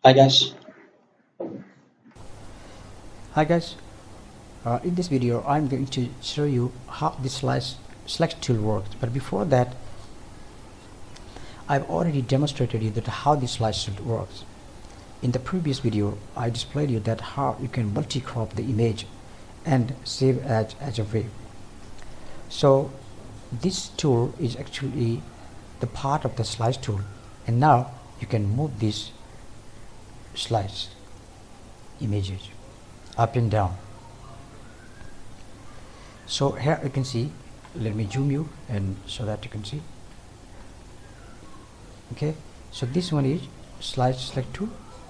Hi guys. Hi guys, in this video I'm going to show you how this select tool works, but before that I've already demonstrated you that how this slice tool works. In the previous video I displayed you that how you can multi-crop the image and save as a wave. So this tool is actually the part of the slice tool, and now you can move these slice images up and down. So here you can see, let me zoom you and so that you can see. Okay, so this one is slice select tool.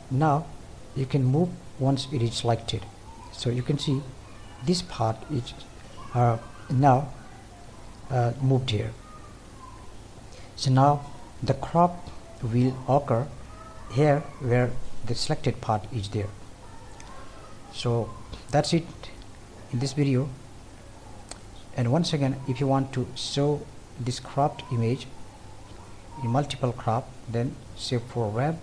Now you can move once it is selected. So you can see this part is now moved here. So now the crop will occur here where the selected part is there. So that's it in this video. And once again, if you want to show this cropped image in multiple crop, then save for web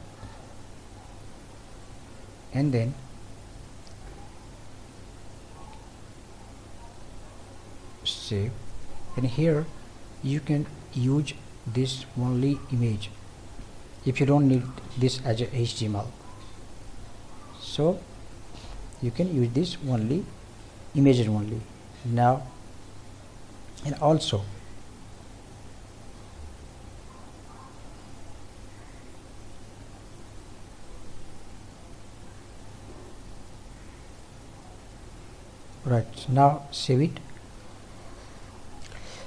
and then save, and here you can use this only image if you don't need this as a HTML. So you can use this only images only now. And also right now save it.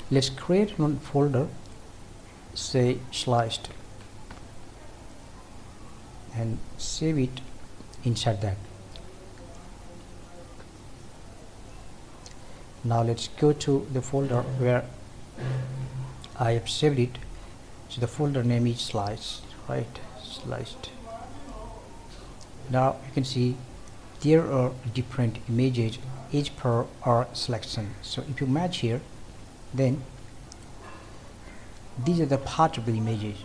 Let's create one folder, say sliced, and save it inside that. Now let's go to the folder where I have saved it. So the folder name is sliced, right? Sliced. Now you can see there are different images each per our selection. So if you match here, then these are the part of the images,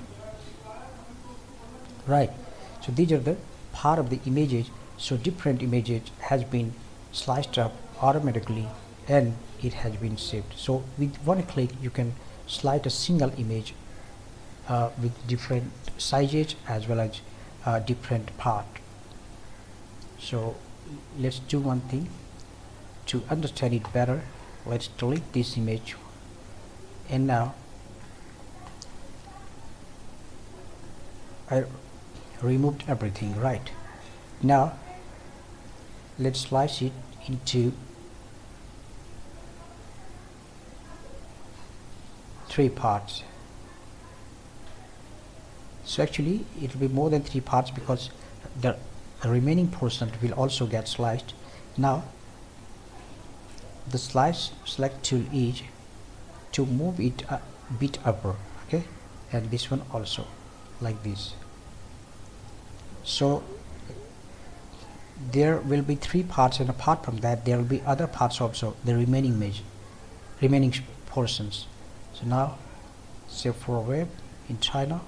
right? So these are the part of the images. So different images has been sliced up automatically and it has been saved. So with one click you can slide a single image with different sizes as well as different part. So let's do one thing to understand it better. Let's delete this image, and now I removed everything. Right now let's slice it into 3 parts. So actually it will be more than 3 parts because the remaining portion will also get sliced. Now the slice select tool is to move it a bit upper, okay, and this one also like this. So there will be 3 parts, and apart from that there will be other parts also, the remaining portions. So now save for web in China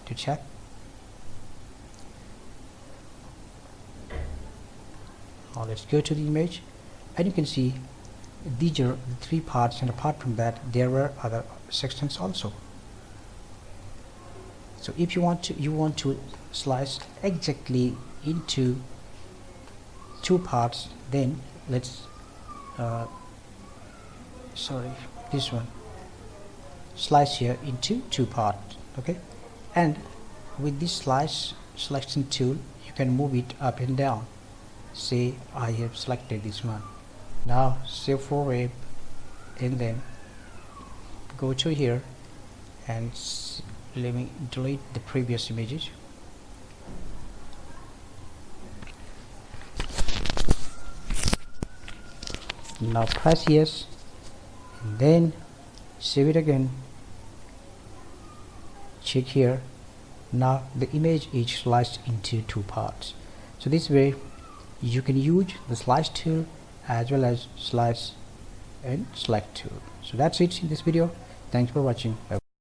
to check. Now let's go to the image, and you can see these are the 3 parts, and apart from that there were other sections also. So if you want to slice exactly into 2 parts, then let's this one, slice here into 2 parts, okay, and with this slice selection tool you can move it up and down. Say I have selected this one. Now save for web and then go to here and let me delete the previous images. Now press yes and then save it again. Check here. Now the image is sliced into 2 parts. So this way you can use the slice tool as well as slice and select tool. So that's it in this video. Thanks for watching.